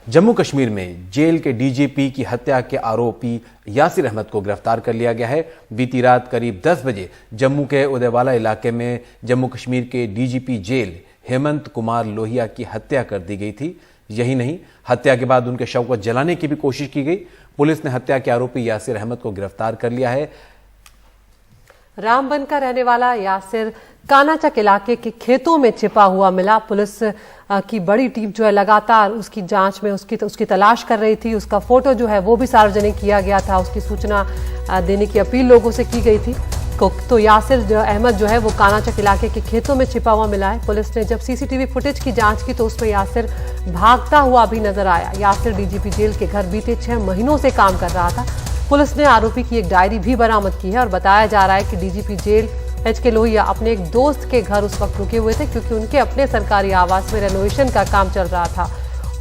जम्मू कश्मीर में जेल के डीजीपी की हत्या के आरोपी यासिर अहमद को गिरफ्तार कर लिया गया है। बीती रात करीब 10 बजे जम्मू के उदयवाला इलाके में जम्मू कश्मीर के डीजीपी जेल हेमंत कुमार लोहिया की हत्या कर दी गई थी। यही नहीं, हत्या के बाद उनके शव को जलाने की भी कोशिश की गई। पुलिस ने हत्या के आरोपी यासिर अहमद को गिरफ्तार कर लिया है। रामबन का रहने वाला यासिर कानाचक इलाके के खेतों में छिपा हुआ मिला। पुलिस की बड़ी टीम जो है लगातार उसकी जांच में उसकी तलाश कर रही थी। उसका फोटो जो है वो भी सार्वजनिक किया गया था। उसकी सूचना देने की अपील लोगों से की गई थी। तो यासिर अहमद जो है वो कानाचक इलाके के खेतों में छिपा हुआ मिला है। पुलिस ने जब सीसीटीवी फुटेज की जांच की तो उसमें यासिर भागता हुआ भी नजर आया। यासिर डीजीपी जेल के घर बीते 6 महीनों से काम कर रहा था। पुलिस ने आरोपी की एक डायरी भी बरामद की है और बताया जा रहा है कि डीजीपी जेल एचके लोहिया अपने एक दोस्त के घर उस वक्त रुके हुए थे, क्योंकि उनके अपने सरकारी आवास में रेनोवेशन का काम चल रहा था।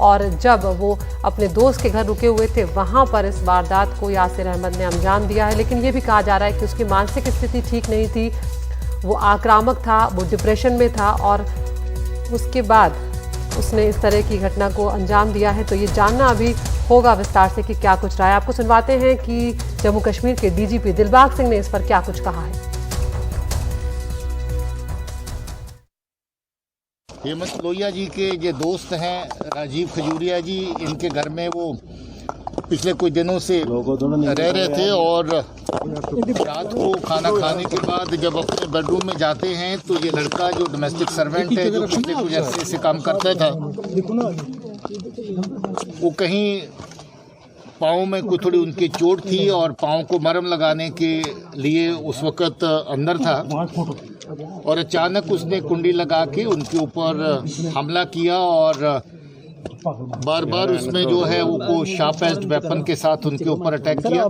और जब वो अपने दोस्त के घर रुके हुए थे, वहां पर इस वारदात को यासिर अहमद ने अंजाम दिया है। लेकिन ये भी कहा जा रहा है कि उसकी मानसिक स्थिति ठीक नहीं थी, वो आक्रामक था, वो डिप्रेशन में था और उसके बाद उसने इस तरह की घटना को अंजाम दिया है। तो ये जानना अभी होगा विस्तार से कि क्या कुछ रहा है। आपको सुनवाते हैं कि जम्मू कश्मीर के डीजीपी दिलबाग सिंह ने इस पर क्या कुछ कहा है। हेमंत लोहिया जी के ये दोस्त हैं राजीव खजूरिया जी, इनके घर में वो पिछले कुछ दिनों से रह रहे थे और रात को खाना खाने के बाद जब अपने बेडरूम में जाते हैं तो ये लड़का जो डोमेस्टिक सर्वेंट है, जो पिछले कुछ अर्से से काम करता था, वो कहीं पाँव में कोई थोड़ी उनकी चोट थी और पाँव को मरहम लगाने के लिए उस वक़्त अंदर था और अचानक उसने कुंडी लगा के उनके ऊपर हमला किया और बार बार उसमें जो है वो शार्प एज्ड वेपन के साथ उनके ऊपर अटैक किया।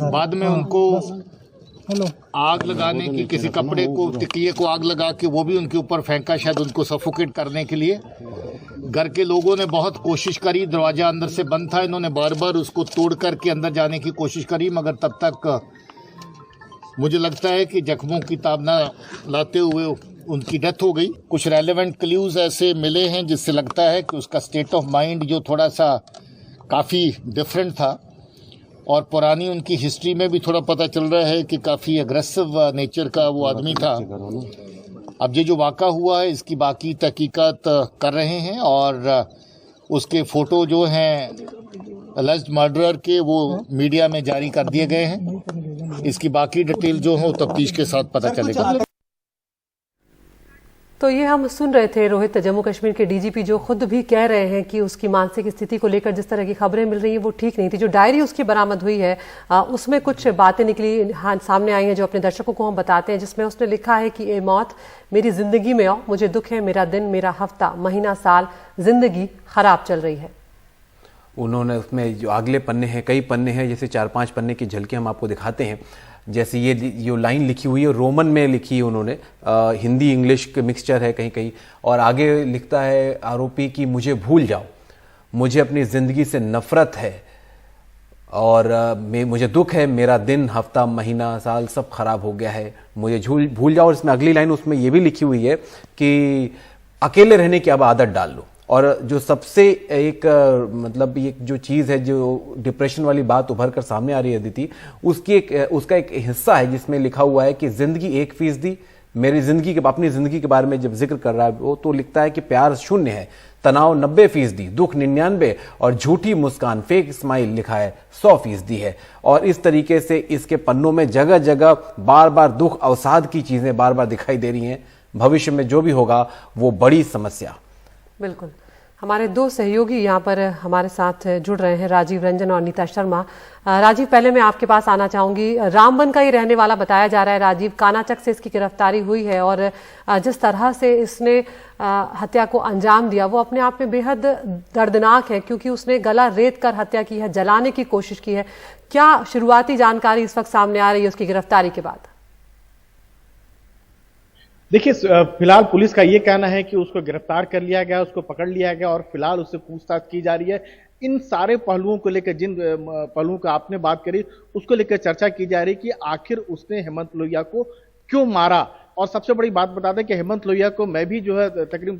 बाद में उनको आग लगाने की, किसी कपड़े को, तकिए को आग लगा के वो भी उनके ऊपर फेंका, शायद उनको सफोकेट करने के लिए। घर के लोगों ने बहुत कोशिश करी, दरवाजा अंदर से बंद था, इन्होंने बार बार उसको तोड़ करके अंदर जाने की कोशिश करी, मगर तब तक मुझे लगता है कि जख्मों की ताब न लाते हुए उनकी डेथ हो गई। कुछ रेलेवेंट क्लूज ऐसे मिले हैं जिससे लगता है कि उसका स्टेट ऑफ माइंड जो थोड़ा सा काफ़ी डिफरेंट था और पुरानी उनकी हिस्ट्री में भी थोड़ा पता चल रहा है कि काफ़ी एग्रेसिव नेचर का वो आदमी था। अब ये जो वाक़ा हुआ है इसकी बाकी तहकीकात कर रहे हैं और उसके फ़ोटो जो हैं अलेज्ड मर्डरर के वो मीडिया में जारी कर दिए गए हैं। इसकी बाकी डिटेल जो हो तफ्तीश के साथ पता चलेगा। तो ये हम सुन रहे थे रोहित, जम्मू कश्मीर के डीजीपी जो खुद भी कह रहे हैं कि उसकी मानसिक स्थिति को लेकर जिस तरह की खबरें मिल रही हैं वो ठीक नहीं थी। जो डायरी उसकी बरामद हुई है उसमें कुछ बातें निकली सामने आई हैं जो अपने दर्शकों को हम बताते हैं, जिसमें उसने लिखा है कि ए मौत मेरी जिंदगी में आओ, मुझे दुख है, मेरा दिन, मेरा हफ्ता, महीना, साल, जिंदगी खराब चल रही है। उन्होंने उसमें जो अगले पन्ने हैं, कई पन्ने हैं, जैसे 4-5 पन्ने की झलकी हम आपको दिखाते हैं। जैसे ये जो लाइन लिखी हुई है रोमन में लिखी है उन्होंने, हिंदी इंग्लिश के मिक्सचर है कहीं कहीं, और आगे लिखता है आरोपी की मुझे भूल जाओ, मुझे अपनी ज़िंदगी से नफरत है और मुझे दुख है, मेरा दिन, हफ्ता, महीना, साल सब खराब हो गया है, मुझे भूल जाओ। और इसमें अगली लाइन उसमें ये भी लिखी हुई है कि अकेले रहने की अब आदत डाल लो। और जो सबसे एक मतलब ये जो चीज़ है, जो डिप्रेशन वाली बात उभर कर सामने आ रही है अदिति, उसका एक हिस्सा है जिसमें लिखा हुआ है कि जिंदगी 1%, मेरी जिंदगी के, अपनी जिंदगी के बारे में जब जिक्र कर रहा है वो तो लिखता है कि प्यार 0 है, तनाव 90%, दुख 99 और झूठी मुस्कान, फेक स्माइल लिखा है 100% है। और इस तरीके से इसके पन्नों में जगह जगह बार बार दुख अवसाद की चीजें बार बार दिखाई दे रही हैं। भविष्य में जो भी होगा वो बड़ी समस्या। बिल्कुल, हमारे 2 सहयोगी यहाँ पर हमारे साथ जुड़ रहे हैं, राजीव रंजन और नीता शर्मा। राजीव, पहले मैं आपके पास आना चाहूंगी। रामबन का ये रहने वाला बताया जा रहा है राजीव, कानाचक से इसकी गिरफ्तारी हुई है और जिस तरह से इसने हत्या को अंजाम दिया वो अपने आप में बेहद दर्दनाक है, क्योंकि उसने गला रेत कर हत्या की है, जलाने की कोशिश की है। क्या शुरुआती जानकारी इस वक्त सामने आ रही है उसकी गिरफ्तारी के बाद? देखिए, फिलहाल पुलिस का ये कहना है कि उसको गिरफ्तार कर लिया गया, उसको पकड़ लिया गया और फिलहाल उससे पूछताछ की जा रही है। इन सारे पहलुओं को लेकर, जिन पहलुओं का आपने बात करी, उसको लेकर चर्चा की जा रही है कि आखिर उसने हेमंत लोहिया को क्यों मारा, और सबसे बड़ी बात बता दें कि हेमंत लोहिया को मैं भी जो है तकरीबन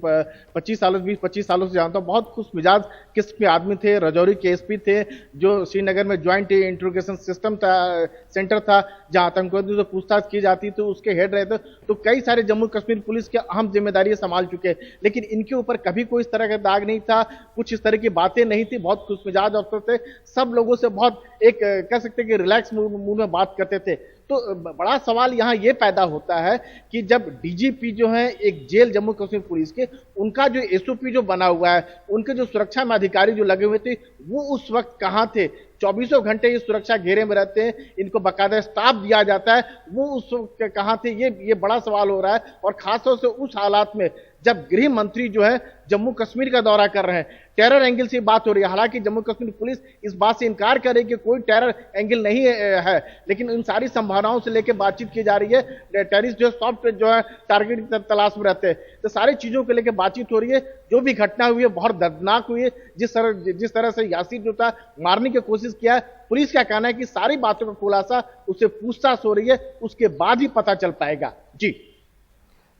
20-25 सालों से जानता हूँ। बहुत खुश मिजाज किस्म के आदमी थे, रजौरी के एसपी थे, जो श्रीनगर में ज्वाइंट इंट्रोगेशन सिस्टम था, सेंटर था, जहां आतंकवादियों से पूछताछ की जाती थी, उसके हेड रहे थे। तो कई सारे जम्मू कश्मीर पुलिस के अहम जिम्मेदारियां संभाल चुके हैं, लेकिन इनके ऊपर कभी कोई इस तरह का दाग नहीं था, कुछ इस तरह की बातें नहीं थी। बहुत खुश मिजाज अफसर थे, सब लोगों से बहुत एक कह सकते हैं कि रिलैक्स मूड में बात करते थे। तो बड़ा सवाल यहाँ ये पैदा होता है कि जब डीजीपी जो है एक जेल जम्मू कश्मीर पुलिस के, उनका जो एसओपी जो बना हुआ है, उनके जो सुरक्षा में अधिकारी जो लगे हुए थे, वो उस वक्त कहाँ थे? 24 घंटे ये सुरक्षा घेरे में रहते हैं, इनको बाकायदा स्टाफ दिया जाता है, वो उस वक्त कहाँ थे? ये बड़ा सवाल हो रहा है। और खासतौर से उस हालात में जब गृह मंत्री जो है जम्मू कश्मीर का दौरा कर रहे हैं, टेरर एंगल से बात हो रही है। हालांकि जम्मू कश्मीर पुलिस इस बात से इनकार करे कि कोई टेरर एंगल नहीं है, लेकिन इन सारी संभावनाओं से लेकर बातचीत की जा रही है। टेररिस्ट जो सॉफ्ट जो है टारगेट तलाश में रहते हैं, तो सारी चीजों को लेकर बातचीत हो रही है। जो भी घटना हुई है बहुत दर्दनाक हुई है। जिस तरह से यासीर जो था मारने की कोशिश किया है, पुलिस का कहना है कि सारी बातों का खुलासा उससे पूछताछ हो रही है, उसके बाद ही पता चल पाएगा। जी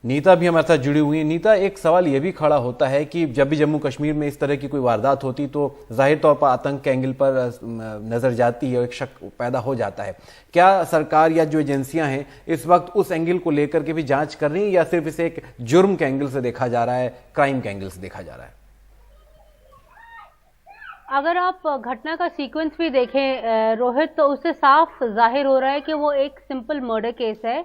नीता भी हमारे साथ जुड़ी हुई है। नीता, एक सवाल यह भी खड़ा होता है कि जब भी जम्मू कश्मीर में इस तरह की कोई वारदात होती तो जाहिर तौर पर आतंक के एंगल पर नजर जाती है और एक शक पैदा हो जाता है। क्या सरकार या जो एजेंसियां हैं इस वक्त उस एंगल को लेकर के भी जांच कर रही है, या सिर्फ इसे एक जुर्म के एंगल से देखा जा रहा है, क्राइम के एंगल से देखा जा रहा है? अगर आप घटना का सीक्वेंस भी देखें रोहित, तो उससे साफ जाहिर हो रहा है कि वो एक सिंपल मर्डर केस है।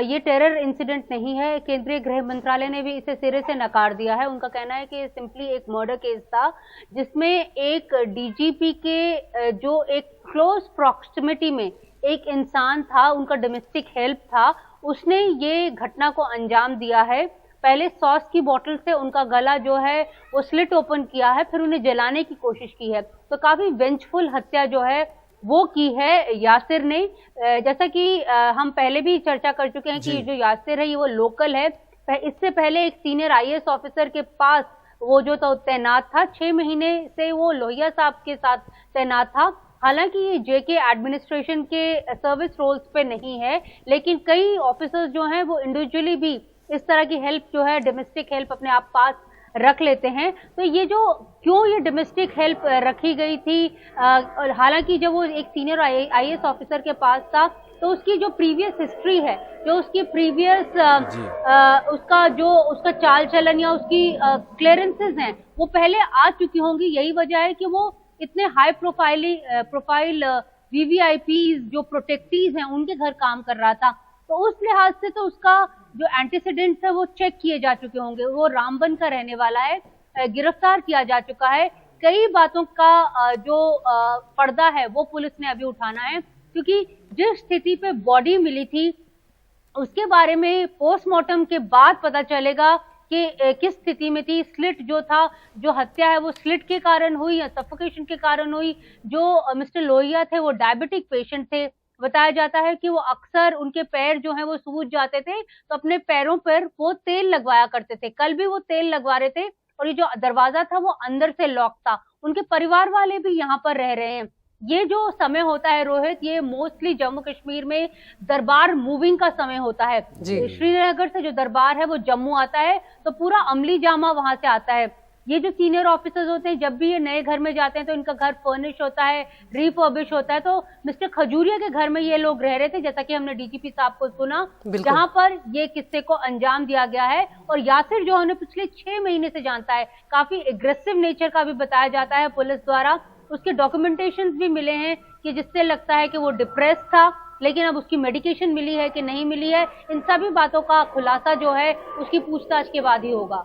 ये टेरर इंसिडेंट नहीं है। केंद्रीय गृह मंत्रालय ने भी इसे सिरे से नकार दिया है। उनका कहना है कि सिंपली एक मर्डर केस था, जिसमें एक डीजीपी के जो एक क्लोज प्रॉक्सिमिटी में एक इंसान था, उनका डोमेस्टिक हेल्प था, उसने ये घटना को अंजाम दिया है। पहले सॉस की बोतल से उनका गला जो है वो स्लिट ओपन किया है, फिर उन्हें जलाने की कोशिश की है। तो काफी वेंचफुल हत्या जो है वो की है यासिर ने। जैसा कि हम पहले भी चर्चा कर चुके हैं कि जो यासिर है ये वो लोकल है। इससे पहले एक सीनियर आईएएस ऑफिसर के पास वो जो तो तैनात था, 6 महीने से वो लोहिया साहब के साथ तैनात था। हालांकि ये जेके एडमिनिस्ट्रेशन के सर्विस रोल्स पे नहीं है, लेकिन कई ऑफिसर्स जो हैं वो इंडिविजुअली भी इस तरह की हेल्प जो है, डोमेस्टिक हेल्प अपने आप पास रख लेते हैं। तो ये जो क्यों ये डोमेस्टिक हेल्प रखी गई थी, हालांकि जब वो एक सीनियर आईएएस ऑफिसर के पास था तो उसकी जो प्रीवियस हिस्ट्री है, जो उसकी प्रीवियस उसका चाल चलन या उसकी क्लियरेंसेस हैं, वो पहले आ चुकी होंगी। यही वजह है कि वो इतने हाई प्रोफाइल वीवीआईपी जो प्रोटेक्टीज हैं उनके घर काम कर रहा था। तो उस लिहाज से तो उसका जो एंटीसीडेंट्स है वो चेक किए जा चुके होंगे। वो रामबन का रहने वाला है, गिरफ्तार किया जा चुका है। कई बातों का जो पर्दा है वो पुलिस ने अभी उठाना है, क्योंकि जिस स्थिति पे बॉडी मिली थी उसके बारे में पोस्टमार्टम के बाद पता चलेगा कि किस स्थिति में थी। स्लिट जो था, जो हत्या है वो स्लिट के कारण हुई या सफोकेशन के कारण हुई। जो मिस्टर लोहिया थे वो डायबिटिक पेशेंट थे। बताया जाता है कि वो अक्सर उनके पैर जो हैं वो सूज जाते थे, तो अपने पैरों पर वो तेल लगवाया करते थे। कल भी वो तेल लगवा रहे थे और ये जो दरवाजा था वो अंदर से लॉक था। उनके परिवार वाले भी यहाँ पर रह रहे हैं। ये जो समय होता है रोहित, ये मोस्टली जम्मू कश्मीर में दरबार मूविंग का समय होता है। श्रीनगर से जो दरबार है वो जम्मू आता है, तो पूरा अमली जामा वहां से आता है। ये जो सीनियर ऑफिसर्स होते हैं, जब भी ये नए घर में जाते हैं तो इनका घर फर्निश होता है, रिफर्बिश होता है। तो मिस्टर खजूरिया के घर में ये लोग रह रहे थे, जैसा कि हमने डीजीपी साहब को सुना, जहां पर ये किस्से को अंजाम दिया गया है। और यासिर जो उन्हें पिछले 6 महीने से जानता है, काफी एग्रेसिव नेचर का भी बताया जाता है पुलिस द्वारा। उसके डॉक्यूमेंटेशन भी मिले हैं कि जिससे लगता है कि वो डिप्रेस था, लेकिन अब उसकी मेडिकेशन मिली है कि नहीं मिली है, इन सभी बातों का खुलासा जो है उसकी पूछताछ के बाद ही होगा।